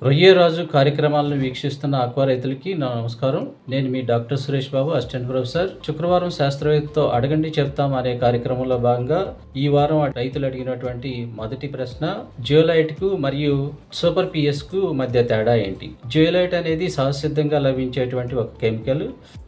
రొయ్య రాజు కార్యక్రమాలను వీక్షిస్తున్న ఆక్వా రైతులకి నా నమస్కారం. నేను మీ doctor Suresh Babu, assistant professor. శుక్రవారం శాస్త్రవేత్తతో అడగండి చెప్తాం అనే కార్యక్రమంలో భాగంగా ఈ వారం రైతులు అడిగినటువంటి మొదటి ప్రశ్న, జియోలైట్ కు మరియు సూపర్ పిఎస్ కు మధ్య తేడా ఏంటి? జియోలైట్ అనేది సహజసిద్ధంగా లభించేటువంటి ఒక కెమికల్.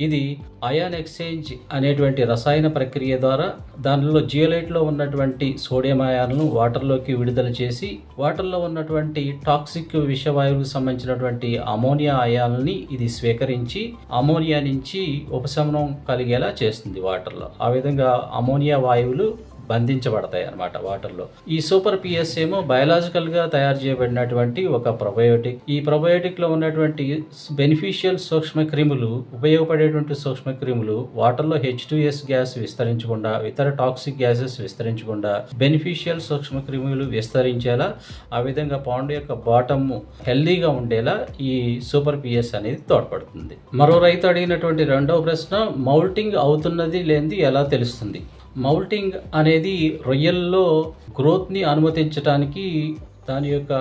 ఇది అయాన్ ఎక్స్చేంజ్ అనేటువంటి రసాయన ప్రక్రియ ద్వారా దానిలో జియోలైట్ లో ఉన్నటువంటి సోడియం అయాన్లను వాటర్లోకి విడుదల చేసి వాటర్లో ఉన్నటువంటి టాక్సిక్ విషవాయువులకు సంబంధించినటువంటి అమోనియా అయాన్ని ఇది స్వీకరించి అమోనియా నుంచి ఉపశమనం కలిగేలా చేస్తుంది వాటర్లో. ఆ విధంగా అమోనియా వాయువులు బంధించబడతాయి అన్నమాట వాటర్లో. ఈ సూపర్ పిఎస్ ఏమో బయలాజికల్ గా తయారు చేయబడినటువంటి ఒక ప్రొబయోటిక్. ఈ ప్రొబయోటిక్ లో ఉన్నటువంటి బెనిఫిషియల్ సూక్ష్మ క్రిములు, ఉపయోగపడేటువంటి సూక్ష్మ క్రిములు వాటర్లో H2S గ్యాస్ విస్తరించకుండా, ఇతర టాక్సిక్ గ్యాసెస్ విస్తరించకుండా బెనిఫిషియల్ సూక్ష్మ క్రిములు విస్తరించేలా, ఆ విధంగా పాండ్ యొక్క బాటమ్ హెల్దీగా ఉండేలా ఈ సూపర్ పిఎస్ అనేది తోడ్పడుతుంది. మరో రైతు అడిగినటువంటి రెండవ ప్రశ్న, మౌల్టింగ్ అవుతున్నది లేనిది ఎలా తెలుస్తుంది? మౌల్టింగ్ అనేది రొయ్యల్లో గ్రోత్ని అనుమతించడానికి దాని యొక్క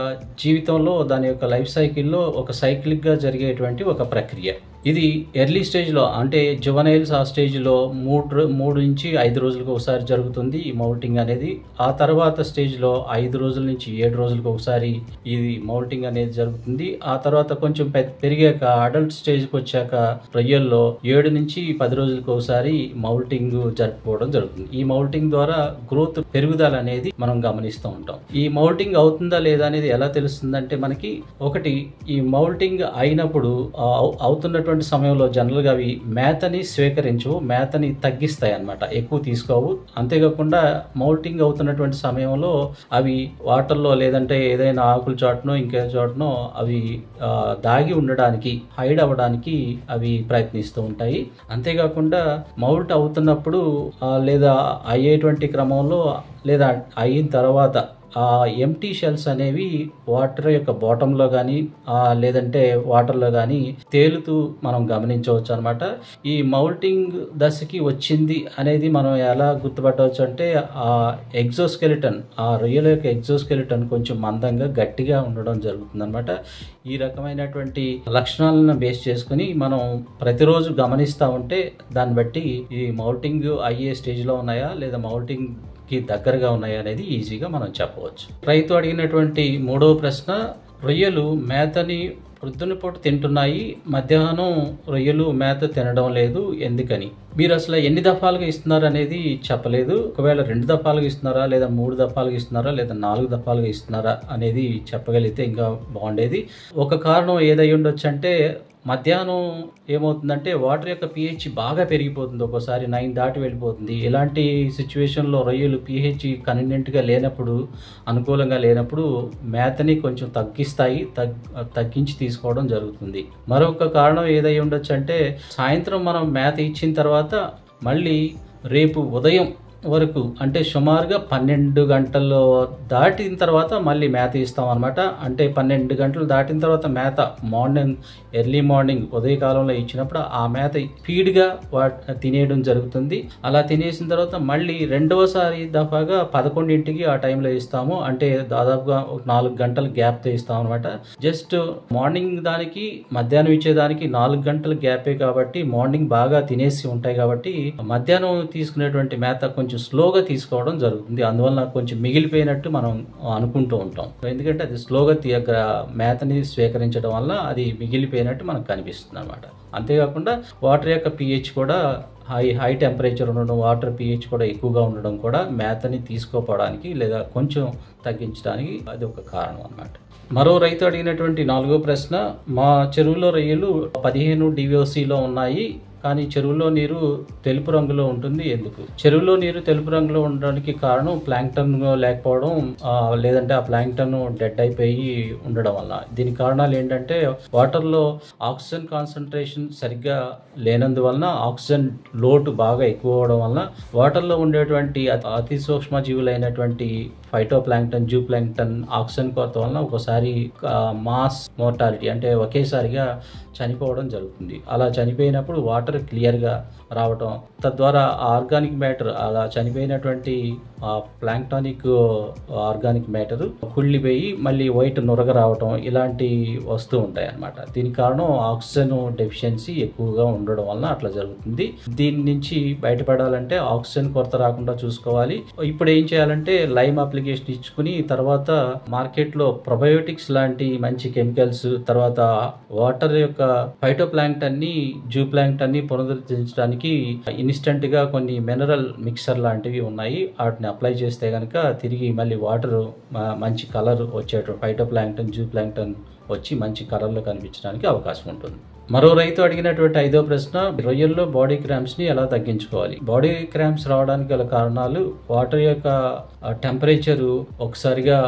జీవితంలో, దాని యొక్క లైఫ్ సైకిల్లో ఒక సైక్లిక్గా జరిగేటువంటి ఒక ప్రక్రియ. ఇది ఎర్లీ స్టేజ్లో అంటే జువనైల్స్ ఆ స్టేజ్లో 3 నుంచి 5 రోజులకు ఒకసారి జరుగుతుంది ఈ మౌల్టింగ్ అనేది. ఆ తర్వాత స్టేజ్లో 5 రోజుల నుంచి 7 రోజులకు ఒకసారి ఇది మౌల్టింగ్ అనేది జరుగుతుంది. ఆ తర్వాత కొంచెం పెరిగాక అడల్ట్ స్టేజ్కి వచ్చాక రొయ్యల్లో 7 నుంచి 10 రోజులకు ఒకసారి మౌల్టింగ్ జరుపుకోవడం జరుగుతుంది. ఈ మౌల్టింగ్ ద్వారా గ్రోత్ పెరుగుదల అనేది మనం గమనిస్తూ ఉంటాం. ఈ మౌల్టింగ్ అవుతుందా లేదా అనేది ఎలా తెలుస్తుందంటే, మనకి ఒకటి, ఈ మౌల్టింగ్ అయినప్పుడు అవుతున్నటువంటి సమయంలో జనరల్గా అవి మేతని స్వీకరించవు, మేతని తగ్గిస్తాయి అన్నమాట, ఎక్కువ తీసుకోవు. అంతేకాకుండా మౌల్టింగ్ అవుతున్నటువంటి సమయంలో అవి వాటర్లో లేదంటే ఏదైనా ఆకుల చోటనో ఇంకే చోటనో అవి దాగి ఉండడానికి, హైడ్ అవ్వడానికి అవి ప్రయత్నిస్తూ ఉంటాయి. అంతేకాకుండా మౌల్ట్ అవుతున్నప్పుడు లేదా అయ్యేటువంటి క్రమంలో లేదా అయిన తర్వాత ఆ ఎంటీ షెల్స్ అనేవి వాటర్ యొక్క బాటంలో కానీ లేదంటే వాటర్లో కానీ తేలుతూ మనం గమనించవచ్చు అనమాట. ఈ మౌల్టింగ్ దశకి వచ్చింది అనేది మనం ఎలా గుర్తుపట్టవచ్చు అంటే, ఆ ఎగ్జోస్కెలిటన్, ఆ రొయ్యల యొక్క ఎగ్జోస్కెలిటన్ కొంచెం మందంగా గట్టిగా ఉండడం జరుగుతుంది అనమాట. ఈ రకమైనటువంటి లక్షణాలను బేస్ చేసుకుని మనం ప్రతిరోజు గమనిస్తూ ఉంటే దాన్ని బట్టి ఈ మౌల్టింగ్ అయ్యే స్టేజ్లో ఉన్నాయా లేదా మౌల్టింగ్ కి దగ్గరగా ఉన్నాయి అనేది ఈజీగా మనం చెప్పవచ్చు. రైతు అడిగినటువంటి మూడవ ప్రశ్న, రొయ్యలు మేతని పొద్దునపూట తింటున్నాయి, మధ్యాహ్నం రొయ్యలు మేత తినడం లేదు, ఎందుకని? మీరు అసలు ఎన్ని దఫాలుగా ఇస్తున్నారు అనేది చెప్పలేదు. ఒకవేళ 2 దఫాలుగా ఇస్తున్నారా లేదా 3 దఫాలుగా ఇస్తున్నారా లేదా 4 దఫాలుగా ఇస్తున్నారా అనేది చెప్పగలిగితే ఇంకా బాగుండేది. ఒక కారణం ఏదై ఉండొచ్చు అంటే, మధ్యాహ్నం ఏమవుతుందంటే వాటర్ యొక్క pH బాగా పెరిగిపోతుంది, ఒక్కోసారి 9 దాటి వెళ్ళిపోతుంది. ఇలాంటి సిచ్యువేషన్లో రొయ్యలు pH కన్వీనియంట్గా లేనప్పుడు, అనుకూలంగా లేనప్పుడు మేతని కొంచెం తగ్గించి తీసుకోవడం జరుగుతుంది. మరొక కారణం ఏదై ఉండొచ్చు అంటే, సాయంత్రం మనం మేత ఇచ్చిన తర్వాత మళ్ళీ రేపు ఉదయం వరకు అంటే సుమారుగా 12 గంటలు దాటిన తర్వాత మళ్ళీ మేత ఇస్తాం అనమాట. అంటే 12 గంటలు దాటిన తర్వాత మేత ఎర్లీ మార్నింగ్ ఉదయకాలంలో ఇచ్చినప్పుడు ఆ మేత ఫీడ్గా తినేయడం జరుగుతుంది. అలా తినేసిన తర్వాత మళ్ళీ రెండవసారి దఫాగా 11ంటికి ఆ టైంలో ఇస్తాము. అంటే దాదాపుగా 4 గంటల గ్యాప్తో ఇస్తాం అనమాట. జస్ట్ మార్నింగ్ దానికి మధ్యాహ్నం ఇచ్చేదానికి 4 గంటల గ్యాపే కాబట్టి మార్నింగ్ బాగా తినేసి ఉంటాయి కాబట్టి మధ్యాహ్నం తీసుకునేటువంటి మేత కొంచెం స్లోగా తీసుకోవడం జరుగుతుంది. అందువల్ల కొంచెం మిగిలిపోయినట్టు మనం అనుకుంటూ ఉంటాం. ఎందుకంటే అది స్లోగా మేతని స్వీకరించడం వల్ల అది మిగిలిపోయినట్టు మనకు కనిపిస్తుంది అనమాట. అంతేకాకుండా వాటర్ యొక్క pH కూడా హై టెంపరేచర్ ఉండడం, వాటర్ pH కూడా ఎక్కువగా ఉండడం కూడా మేతని తీసుకోపోవడానికి లేదా కొంచెం తగ్గించడానికి అది ఒక కారణం అన్నమాట. మరో రైతు అడిగినటువంటి 4వ ప్రశ్న, మా చెరువులో రొయ్యలు 15 DVOCలో ఉన్నాయి, కానీ చెరువులో నీరు తెలుపు రంగులో ఉంటుంది, ఎందుకు? చెరువులో నీరు తెలుపు రంగులో ఉండడానికి కారణం ప్లాంక్టన్ లేకపోవడం, లేదంటే ఆ ప్లాంక్టన్ డెడ్ అయిపోయి ఉండడం వల్ల. దీనికి కారణాలు ఏంటంటే, వాటర్లో ఆక్సిజన్ కాన్సన్ట్రేషన్ సరిగ్గా లేనందువలన, ఆక్సిజన్ లోటు బాగా ఎక్కువ అవడం వల్ల వాటర్లో ఉండేటువంటి అతి సూక్ష్మ జీవులైనటువంటి ఫైటోప్లాంక్టన్, జూప్లాంక్టన్, ఆక్సిజన్ కొరత వలన ఒకసారి మాస్ మోర్టాలిటీ అంటే ఒకేసారిగా చనిపోవడం జరుగుతుంది. అలా చనిపోయినప్పుడు వాటర్ క్లియర్గా రావటం, తద్వారా ఆర్గానిక్ మ్యాటర్, అలా చనిపోయినటువంటి ప్లాంక్టానిక్ ఆర్గానిక్ మ్యాటర్ కుళ్ళిపోయి మళ్ళీ వైట్ నురగ రావటం ఇలాంటి వస్తూ ఉంటాయి అన్నమాట. దీనికి కారణం ఆక్సిజన్ డెఫిషియన్సీ ఎక్కువగా ఉండడం వలన అట్లా జరుగుతుంది. దీని నుంచి బయటపడాలంటే ఆక్సిజన్ కొరత రాకుండా చూసుకోవాలి. ఇప్పుడు ఏం చేయాలంటే లైమ్ అప్లికేషన్ ఇచ్చుకుని తర్వాత మార్కెట్లో ప్రొబయోటిక్స్ లాంటి మంచి కెమికల్స్, తర్వాత వాటర్ యొక్క ఫైటోప్లాంక్టన్ ని, జూప్లాంక్టన్ ని పునరుద్ధరించడానికి ఇన్స్టెంట్ గా కొన్ని మినరల్ మిక్సర్ లాంటివి ఉన్నాయి. వాటిని అప్లై చేస్తే కనుక తిరిగి మళ్ళీ వాటర్ మంచి కలర్ వచ్చేటువంటి ఫైటోప్లాంక్టన్, జూప్లాంక్టన్ వచ్చి మంచి కలర్లో కనిపించడానికి అవకాశం ఉంటుంది. మరో రైతు అడిగినటువంటి 5వ ప్రశ్న, రొయ్యల్లో బాడీ క్రాంప్స్ ని ఎలా తగ్గించుకోవాలి? బాడీ క్రాంప్స్ రావడానికి గల కారణాలు వాటర్ యొక్క టెంపరేచరు ఒకసారిగా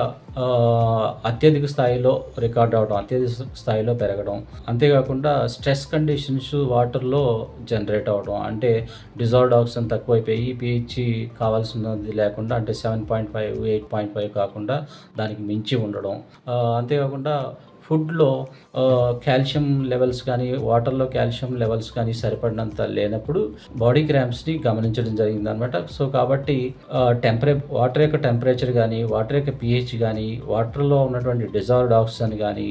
అత్యధిక స్థాయిలో రికార్డ్ అవడం, అత్యధిక స్థాయిలో పెరగడం, అంతేకాకుండా స్ట్రెస్ కండిషన్స్ వాటర్లో జనరేట్ అవడం, అంటే డిజాల్వ్డ్ ఆక్సిజన్ తక్కువైపోయి pH కావాల్సినది లేకుండా, అంటే 7.5, 8.5 కాకుండా దానికి మించి ఉండడం, అంతేకాకుండా ఫుడ్లో కాల్షియం లెవెల్స్ కానీ, వాటర్లో కాల్షియం లెవెల్స్ కానీ సరిపడినంత లేనప్పుడు బాడీ క్రాంప్స్ని గమనించడం జరిగింది అనమాట. సో కాబట్టి వాటర్ యొక్క టెంపరేచర్ కానీ, వాటర్ యొక్క pH కానీ, వాటర్లో ఉన్నటువంటి డిజాల్వ్డ్ ఆక్సిజన్ కానీ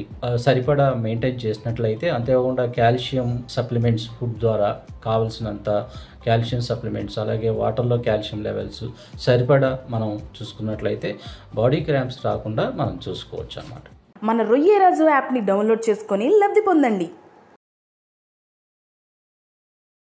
సరిపడా మెయింటైన్ చేసినట్లయితే, అంతేకాకుండా కాల్షియం సప్లిమెంట్స్ ఫుడ్ ద్వారా కావలసినంత కాల్షియం సప్లిమెంట్స్, అలాగే వాటర్లో కాల్షియం లెవెల్స్ సరిపడా మనం చూసుకున్నట్లయితే బాడీ క్రాంప్స్ రాకుండా మనం చూసుకోవచ్చు అన్నమాట. మన రొయ్యరాజు యాప్ని డౌన్లోడ్ చేసుకొని లబ్ధి పొందండి.